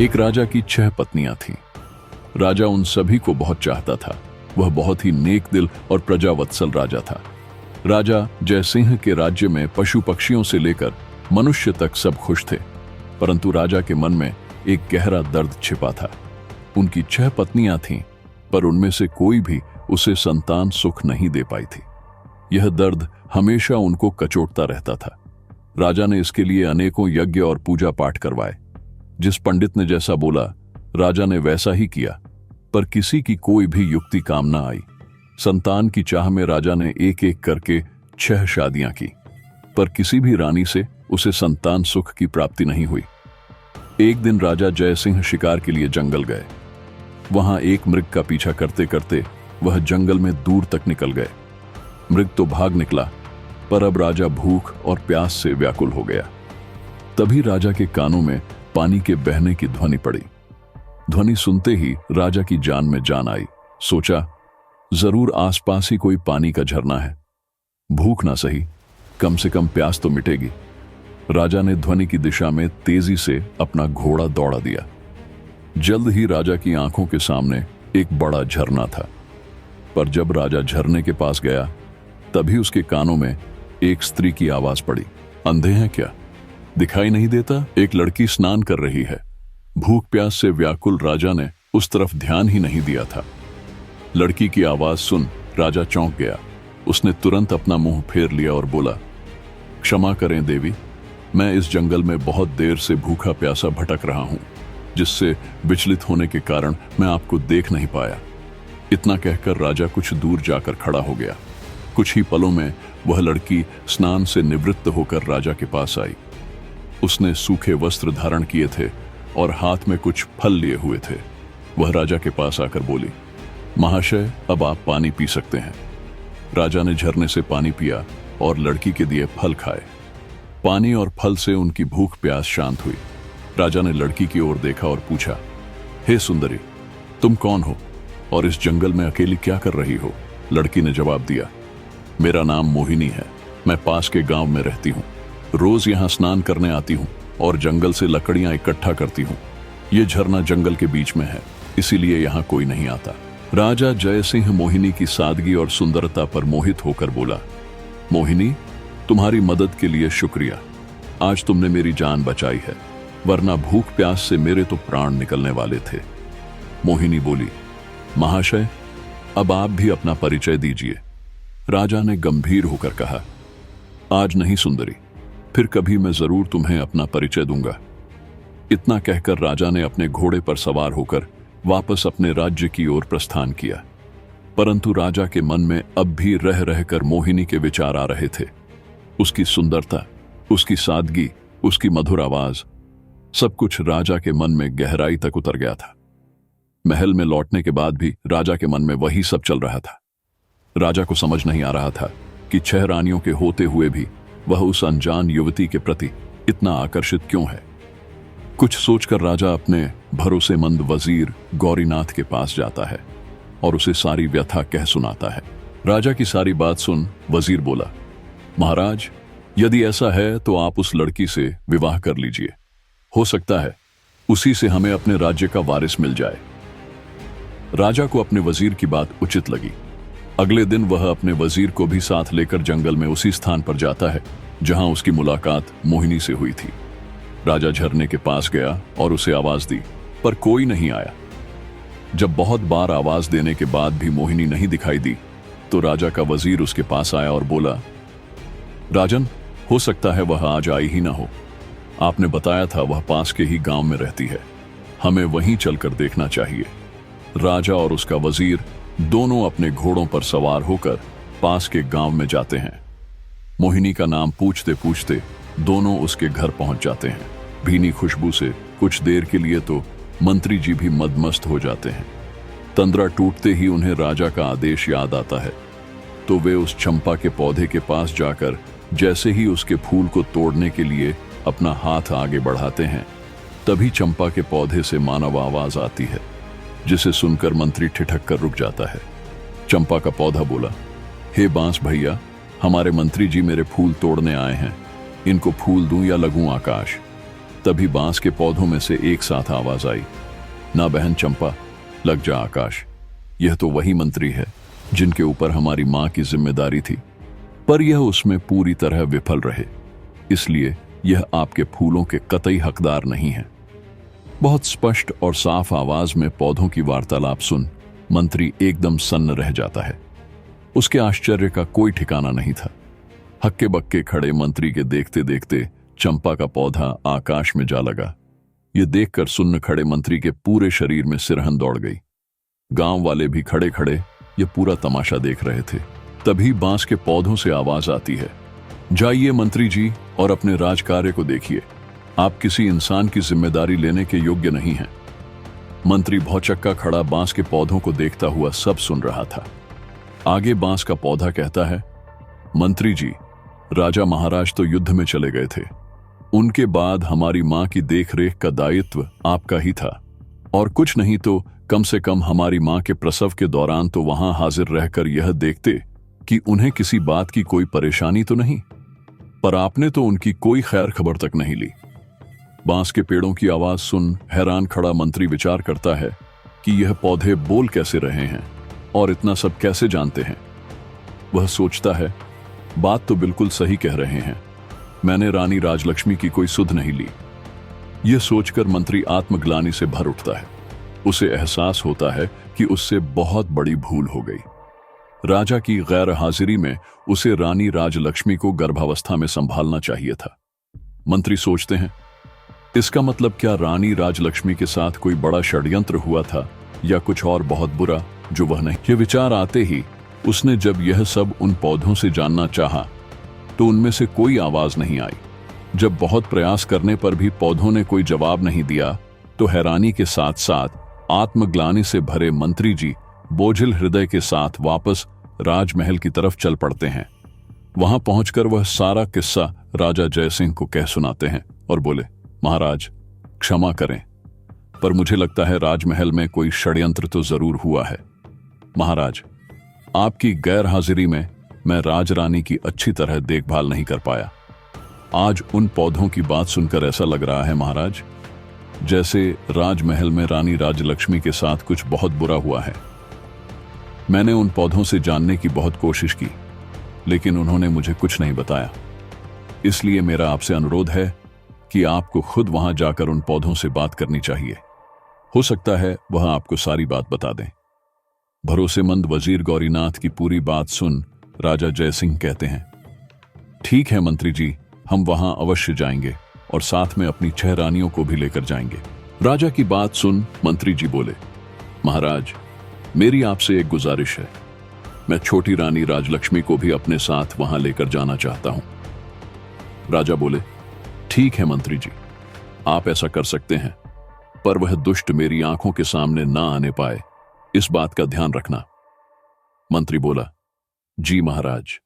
एक राजा की 6 पत्नियां थीं। राजा उन सभी को बहुत चाहता था। वह बहुत ही नेक दिल और प्रजावत्सल राजा था। राजा जयसिंह के राज्य में पशु पक्षियों से लेकर मनुष्य तक सब खुश थे, परंतु राजा के मन में एक गहरा दर्द छिपा था। उनकी 6 पत्नियां थीं, पर उनमें से कोई भी उसे संतान सुख नहीं दे पाई थी। यह दर्द हमेशा उनको कचोटता रहता था। राजा ने इसके लिए अनेकों यज्ञ और पूजा पाठ करवाए। जिस पंडित ने जैसा बोला, राजा ने वैसा ही किया, पर किसी की कोई भी युक्ति काम न आई। संतान की चाह में राजा ने एक एक करके 6 शादियां की, पर किसी भी रानी से उसे संतान सुख की प्राप्ति नहीं हुई। एक दिन राजा जयसिंह शिकार के लिए जंगल गए। वहां एक मृग का पीछा करते करते वह जंगल में दूर तक निकल गए। मृग तो भाग निकला, पर अब राजा भूख और प्यास से व्याकुल हो गया। तभी राजा के कानों में पानी के बहने की ध्वनि पड़ी। ध्वनि सुनते ही राजा की जान में जान आई। सोचा, जरूर आसपास ही कोई पानी का झरना है। भूख ना सही, कम से कम प्यास तो मिटेगी। राजा ने ध्वनि की दिशा में तेजी से अपना घोड़ा दौड़ा दिया। जल्द ही राजा की आंखों के सामने एक बड़ा झरना था। पर जब राजा झरने के पास गया, तभी उसके कानों में एक स्त्री की आवाज पड़ी। अंधे हैं क्या? दिखाई नहीं देता? एक लड़की स्नान कर रही है। भूख प्यास से व्याकुल राजा ने उस तरफ ध्यान ही नहीं दिया था। लड़की की आवाज सुन राजा चौंक गया। उसने तुरंत अपना मुंह फेर लिया और बोला, क्षमा करें देवी, मैं इस जंगल में बहुत देर से भूखा प्यासा भटक रहा हूं, जिससे विचलित होने के कारण मैं आपको देख नहीं पाया। इतना कहकर राजा कुछ दूर जाकर खड़ा हो गया। कुछ ही पलों में वह लड़की स्नान से निवृत्त होकर राजा के पास आई। उसने सूखे वस्त्र धारण किए थे और हाथ में कुछ फल लिए हुए थे। वह राजा के पास आकर बोली, महाशय, अब आप पानी पी सकते हैं। राजा ने झरने से पानी पिया और लड़की के दिए फल खाए। पानी और फल से उनकी भूख प्यास शांत हुई। राजा ने लड़की की ओर देखा और पूछा, हे सुंदरी, तुम कौन हो और इस जंगल में अकेली क्या कर रही हो? लड़की ने जवाब दिया, मेरा नाम मोहिनी है। मैं पास के गांव में रहती हूँ। रोज यहाँ स्नान करने आती हूँ और जंगल से लकड़ियां इकट्ठा करती हूँ। ये झरना जंगल के बीच में है, इसीलिए यहाँ कोई नहीं आता। राजा जयसिंह मोहिनी की सादगी और सुंदरता पर मोहित होकर बोला, मोहिनी, तुम्हारी मदद के लिए शुक्रिया। आज तुमने मेरी जान बचाई है, वरना भूख प्यास से मेरे तो प्राण निकलने वाले थे। मोहिनी बोली, महाशय, अब आप भी अपना परिचय दीजिए। राजा ने गंभीर होकर कहा, आज नहीं सुंदरी, फिर कभी मैं जरूर तुम्हें अपना परिचय दूंगा। इतना कहकर राजा ने अपने घोड़े पर सवार होकर वापस अपने राज्य की ओर प्रस्थान किया। परंतु राजा के मन में अब भी रह रहकर मोहिनी के विचार आ रहे थे। उसकी सुंदरता, उसकी सादगी, उसकी मधुर आवाज, सब कुछ राजा के मन में गहराई तक उतर गया था। महल में लौटने के बाद भी राजा के मन में वही सब चल रहा था। राजा को समझ नहीं आ रहा था कि 6 रानियों के होते हुए भी वह उस अनजान युवती के प्रति इतना आकर्षित क्यों है। कुछ सोचकर राजा अपने भरोसेमंद वजीर गौरीनाथ के पास जाता है और उसे सारी व्यथा कह सुनाता है। राजा की सारी बात सुन वजीर बोला, महाराज, यदि ऐसा है तो आप उस लड़की से विवाह कर लीजिए। हो सकता है उसी से हमें अपने राज्य का वारिस मिल जाए। राजा को अपने वजीर की बात उचित लगी। अगले दिन वह अपने वजीर को भी साथ लेकर जंगल में उसी स्थान पर जाता है जहां उसकी मुलाकात मोहिनी से हुई थी। राजा झरने के पास गया और उसे आवाज दी, पर कोई नहीं आया। जब बहुत बार आवाज देने के बाद भी मोहिनी नहीं दिखाई दी, तो राजा का वजीर उसके पास आया और बोला, राजन, हो सकता है वह आज आई ही ना हो। आपने बताया था वह पास के ही गांव में रहती है, हमें वहीं चलकर देखना चाहिए। राजा और उसका वजीर दोनों अपने घोड़ों पर सवार होकर पास के गांव में जाते हैं। मोहिनी का नाम पूछते पूछते दोनों उसके घर पहुंच जाते हैं। भीनी खुशबू से कुछ देर के लिए तो मंत्री जी भी मदमस्त हो जाते हैं। तंद्रा टूटते ही उन्हें राजा का आदेश याद आता है, तो वे उस चंपा के पौधे के पास जाकर जैसे ही उसके फूल को तोड़ने के लिए अपना हाथ आगे बढ़ाते हैं, तभी चंपा के पौधे से मानव आवाज आती है, जिसे सुनकर मंत्री ठिठक कर रुक जाता है। चंपा का पौधा बोला, हे बांस भैया, हमारे मंत्री जी मेरे फूल तोड़ने आए हैं, इनको फूल दूं या लगूं आकाश? तभी बांस के पौधों में से एक साथ आवाज आई, ना बहन चंपा, लग जा आकाश। यह तो वही मंत्री है जिनके ऊपर हमारी मां की जिम्मेदारी थी, पर यह उसमें पूरी तरह विफल रहे, इसलिए यह आपके फूलों के कतई हकदार नहीं है। बहुत स्पष्ट और साफ आवाज में पौधों की वार्तालाप सुन मंत्री एकदम सन्न रह जाता है। उसके आश्चर्य का कोई ठिकाना नहीं था। हक्के बक्के खड़े मंत्री के देखते देखते चंपा का पौधा आकाश में जा लगा। यह देखकर सुन्न खड़े मंत्री के पूरे शरीर में सिरहन दौड़ गई। गांव वाले भी खड़े खड़े यह पूरा तमाशा देख रहे थे। तभी बांस के पौधों से आवाज आती है, जाइए मंत्री जी और अपने राजकार्य को देखिए, आप किसी इंसान की जिम्मेदारी लेने के योग्य नहीं हैं। मंत्री भौचक्का खड़ा बांस के पौधों को देखता हुआ सब सुन रहा था। आगे बांस का पौधा कहता है, मंत्री जी, राजा महाराज तो युद्ध में चले गए थे, उनके बाद हमारी मां की देखरेख का दायित्व आपका ही था, और कुछ नहीं तो कम से कम हमारी मां के प्रसव के दौरान तो वहां हाजिर रहकर यह देखते कि उन्हें किसी बात की कोई परेशानी तो नहीं, पर आपने तो उनकी कोई खैर खबर तक नहीं ली। बांस के पेड़ों की आवाज सुन हैरान खड़ा मंत्री विचार करता है कि यह पौधे बोल कैसे रहे हैं और इतना सब कैसे जानते हैं। वह सोचता है, बात तो बिल्कुल सही कह रहे हैं, मैंने रानी राजलक्ष्मी की कोई सुध नहीं ली। यह सोचकर मंत्री आत्मग्लानि से भर उठता है। उसे एहसास होता है कि उससे बहुत बड़ी भूल हो गई। राजा की गैर हाजिरी में उसे रानी राजलक्ष्मी को गर्भावस्था में संभालना चाहिए था। मंत्री सोचते हैं, इसका मतलब क्या रानी राजलक्ष्मी के साथ कोई बड़ा षड्यंत्र हुआ था या कुछ और बहुत बुरा जो वह नहीं। यह विचार आते ही उसने जब यह सब उन पौधों से जानना चाहा तो उनमें से कोई आवाज नहीं आई। जब बहुत प्रयास करने पर भी पौधों ने कोई जवाब नहीं दिया तो हैरानी के साथ साथ आत्मग्लानि से भरे मंत्री जी बोझिल हृदय के साथ वापस राजमहल की तरफ चल पड़ते हैं। वहां पहुंचकर वह सारा किस्सा राजा जयसिंह को कह सुनाते हैं और बोले, महाराज क्षमा करें, पर मुझे लगता है राजमहल में कोई षड्यंत्र तो जरूर हुआ है। महाराज, आपकी गैर हाजिरी में मैं राजरानी की अच्छी तरह देखभाल नहीं कर पाया। आज उन पौधों की बात सुनकर ऐसा लग रहा है महाराज जैसे राजमहल में रानी राजलक्ष्मी के साथ कुछ बहुत बुरा हुआ है। मैंने उन पौधों से जानने की बहुत कोशिश की, लेकिन उन्होंने मुझे कुछ नहीं बताया। इसलिए मेरा आपसे अनुरोध है कि आपको खुद वहां जाकर उन पौधों से बात करनी चाहिए। हो सकता है वह आपको सारी बात बता दें। भरोसेमंद वजीर गौरीनाथ की पूरी बात सुन राजा जयसिंह कहते हैं, ठीक है मंत्री जी, हम वहां अवश्य जाएंगे और साथ में अपनी 6 रानियों को भी लेकर जाएंगे। राजा की बात सुन मंत्री जी बोले, महाराज, मेरी आपसे एक गुजारिश है, मैं छोटी रानी राजलक्ष्मी को भी अपने साथ वहां लेकर जाना चाहता हूं। राजा बोले, ठीक है मंत्री जी, आप ऐसा कर सकते हैं, पर वह दुष्ट मेरी आंखों के सामने ना आने पाए, इस बात का ध्यान रखना। मंत्री बोला, जी महाराज।